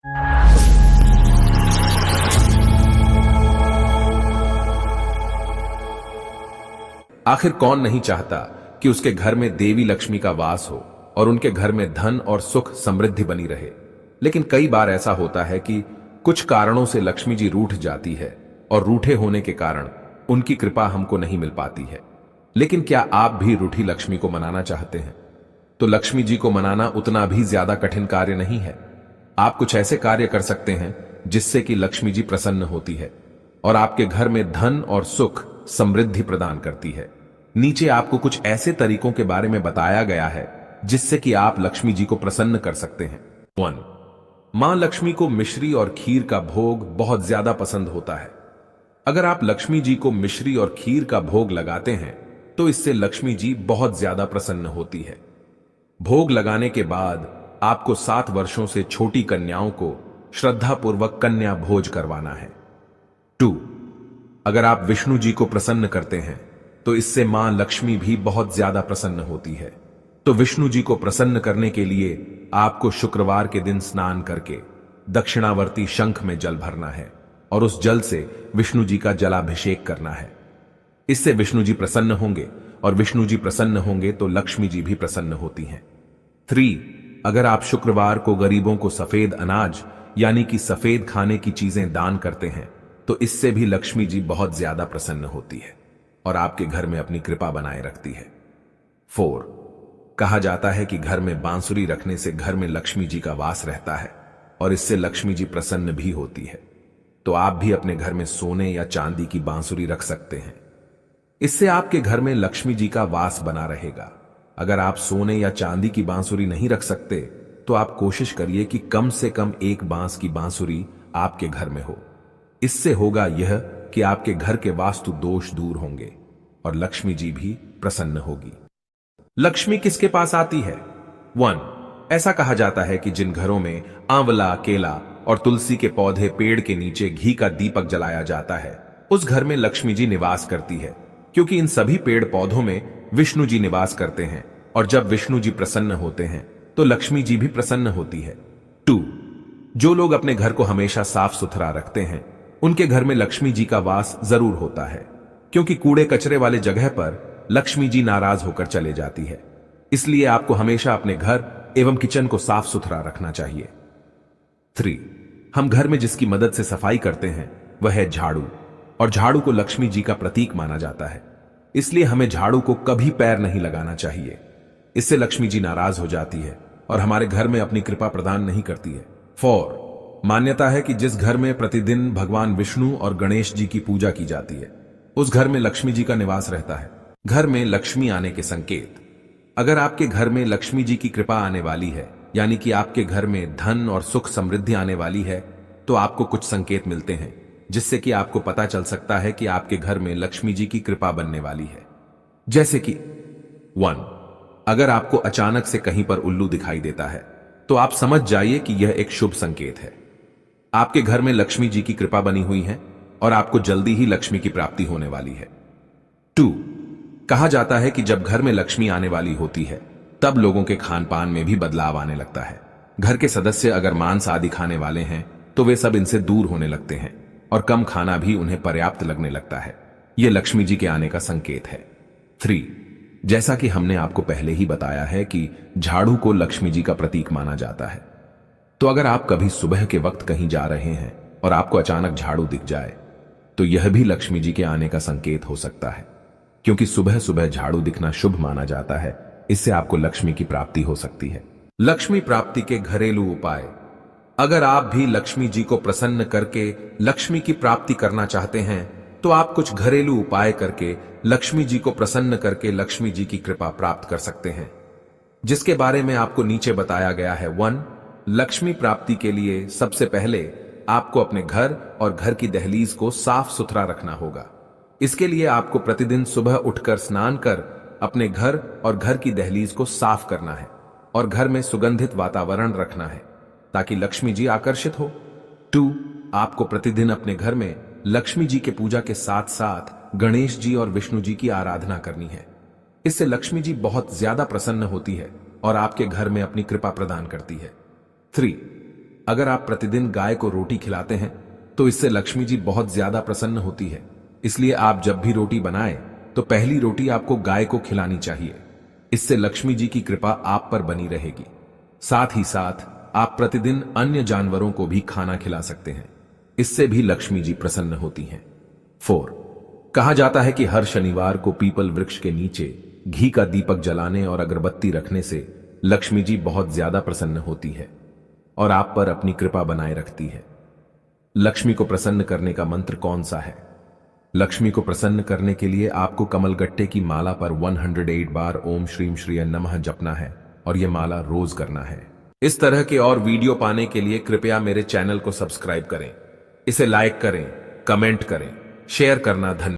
आखिर कौन नहीं चाहता कि उसके घर में देवी लक्ष्मी का वास हो और उनके घर में धन और सुख समृद्धि बनी रहे। लेकिन कई बार ऐसा होता है कि कुछ कारणों से लक्ष्मी जी रूठ जाती है और रूठे होने के कारण उनकी कृपा हमको नहीं मिल पाती है। लेकिन क्या आप भी रूठी लक्ष्मी को मनाना चाहते हैं? तो लक्ष्मी जी को मनाना उतना भी ज्यादा कठिन कार्य नहीं है। आप कुछ ऐसे कार्य कर सकते हैं जिससे कि लक्ष्मी जी प्रसन्न होती है और आपके घर में धन और सुख समृद्धि प्रदान करती है। नीचे आपको कुछ ऐसे तरीकों के बारे में बताया गया है जिससे कि आप लक्ष्मी जी को प्रसन्न कर सकते हैं। 1. मां लक्ष्मी को मिश्री और खीर का भोग बहुत ज्यादा पसंद होता है। अगर आप लक्ष्मी जी को मिश्री और खीर का भोग लगाते हैं तो इससे लक्ष्मी जी बहुत ज्यादा प्रसन्न होती है। भोग लगाने के बाद आपको 7 वर्षों से छोटी कन्याओं को श्रद्धापूर्वक कन्या भोज करवाना है। 2. अगर आप विष्णु जी को प्रसन्न करते हैं तो इससे मां लक्ष्मी भी बहुत ज्यादा प्रसन्न होती है। तो विष्णु जी को प्रसन्न करने के लिए आपको शुक्रवार के दिन स्नान करके दक्षिणावर्ती शंख में जल भरना है और उस जल से विष्णु जी का जलाभिषेक करना है। इससे विष्णु जी प्रसन्न होंगे और विष्णु जी प्रसन्न होंगे तो लक्ष्मी जी भी प्रसन्न होती हैं। 3. अगर आप शुक्रवार को गरीबों को सफेद अनाज यानी कि सफेद खाने की चीजें दान करते हैं तो इससे भी लक्ष्मी जी बहुत ज्यादा प्रसन्न होती है और आपके घर में अपनी कृपा बनाए रखती है। 4. कहा जाता है कि घर में बांसुरी रखने से घर में लक्ष्मी जी का वास रहता है और इससे लक्ष्मी जी प्रसन्न भी होती है। तो आप भी अपने घर में सोने या चांदी की बांसुरी रख सकते हैं। इससे आपके घर में लक्ष्मी जी का वास बना रहेगा। अगर आप सोने या चांदी की बांसुरी नहीं रख सकते तो आप कोशिश करिए कि कम से कम एक बांस की बांसुरी आपके घर में हो। इससे होगा यह कि आपके घर के वास्तु दोष दूर होंगे और लक्ष्मी जी भी प्रसन्न होगी। लक्ष्मी किसके पास आती है? 1. ऐसा कहा जाता है कि जिन घरों में आंवला, केला और तुलसी के पौधे, पेड़ के नीचे घी का दीपक जलाया जाता है, उस घर में लक्ष्मी जी निवास करती है, क्योंकि इन सभी पेड़ पौधों में विष्णु जी निवास करते हैं और जब विष्णु जी प्रसन्न होते हैं तो लक्ष्मी जी भी प्रसन्न होती है। 2. जो लोग अपने घर को हमेशा साफ सुथरा रखते हैं उनके घर में लक्ष्मी जी का वास जरूर होता है, क्योंकि कूड़े कचरे वाले जगह पर लक्ष्मी जी नाराज होकर चले जाती है। इसलिए आपको हमेशा अपने घर एवं किचन को साफ सुथरा रखना चाहिए। 3. हम घर में जिसकी मदद से सफाई करते हैं वह है झाड़ू, और झाड़ू को लक्ष्मी जी का प्रतीक माना जाता है। इसलिए हमें झाड़ू को कभी पैर नहीं लगाना चाहिए। इससे लक्ष्मी जी नाराज हो जाती है और हमारे घर में अपनी कृपा प्रदान नहीं करती है। 4. मान्यता है कि जिस घर में प्रतिदिन भगवान विष्णु और गणेश जी की पूजा की जाती है उस घर में लक्ष्मी जी का निवास रहता है। घर में लक्ष्मी आने के संकेत। अगर आपके घर में लक्ष्मी जी की कृपा आने वाली है, यानी कि आपके घर में धन और सुख समृद्धि आने वाली है, तो आपको कुछ संकेत मिलते हैं जिससे कि आपको पता चल सकता है कि आपके घर में लक्ष्मी जी की कृपा बनने वाली है। जैसे कि 1. अगर आपको अचानक से कहीं पर उल्लू दिखाई देता है तो आप समझ जाइए कि यह एक शुभ संकेत है। आपके घर में लक्ष्मी जी की कृपा बनी हुई है और आपको जल्दी ही लक्ष्मी की प्राप्ति होने वाली है। 2. कहा जाता है कि जब घर में लक्ष्मी आने वाली होती है तब लोगों के खान पान में भी बदलाव आने लगता है। घर के सदस्य अगर मांस आदि खाने वाले हैं तो वे सब इनसे दूर होने लगते हैं और कम खाना भी उन्हें पर्याप्त लगने लगता है। यह लक्ष्मी जी के आने का संकेत है। 3. जैसा कि हमने आपको पहले ही बताया है कि झाड़ू को लक्ष्मी जी का प्रतीक माना जाता है, तो अगर आप कभी सुबह के वक्त कहीं जा रहे हैं और आपको अचानक झाड़ू दिख जाए तो यह भी लक्ष्मी जी के आने का संकेत हो सकता है, क्योंकि सुबह सुबह झाड़ू दिखना शुभ माना जाता है। इससे आपको लक्ष्मी की प्राप्ति हो सकती है। लक्ष्मी प्राप्ति के घरेलू उपाय। अगर आप भी लक्ष्मी जी को प्रसन्न करके लक्ष्मी की प्राप्ति करना चाहते हैं तो आप कुछ घरेलू उपाय करके लक्ष्मी जी को प्रसन्न करके लक्ष्मी जी की कृपा प्राप्त कर सकते हैं, जिसके बारे में आपको नीचे बताया गया है। 1. लक्ष्मी प्राप्ति के लिए सबसे पहले आपको अपने घर और घर की दहलीज को साफ सुथरा रखना होगा। इसके लिए आपको प्रतिदिन सुबह उठकर स्नान कर अपने घर और घर की दहलीज को साफ करना है और घर में सुगंधित वातावरण रखना है ताकि लक्ष्मी जी आकर्षित हो। 2. आपको प्रतिदिन अपने घर में लक्ष्मी जी के पूजा के साथ साथ गणेश जी और विष्णु जी की आराधना करनी है। इससे लक्ष्मी जी बहुत ज्यादा प्रसन्न होती है और आपके घर में अपनी कृपा प्रदान करती है। 3. अगर आप प्रतिदिन गाय को रोटी खिलाते हैं तो इससे लक्ष्मी जी बहुत ज्यादा प्रसन्न होती है। इसलिए आप जब भी रोटी बनाएं तो पहली रोटी आपको गाय को खिलानी चाहिए। इससे लक्ष्मी जी की कृपा आप पर बनी रहेगी। साथ ही साथ आप प्रतिदिन अन्य जानवरों को भी खाना खिला सकते हैं। इससे भी लक्ष्मी जी प्रसन्न होती हैं। 4. कहा जाता है कि हर शनिवार को पीपल वृक्ष के नीचे घी का दीपक जलाने और अगरबत्ती रखने से लक्ष्मी जी बहुत ज्यादा प्रसन्न होती है और आप पर अपनी कृपा बनाए रखती है। लक्ष्मी को प्रसन्न करने का मंत्र कौन सा है? लक्ष्मी को प्रसन्न करने के लिए आपको कमलगट्टे की माला पर 108 बार ओम श्रीम श्री नमः जपना है और यह माला रोज करना है। इस तरह के और वीडियो पाने के लिए कृपया मेरे चैनल को सब्सक्राइब करें, इसे लाइक करें, कमेंट करें, शेयर करना। धन्यवाद।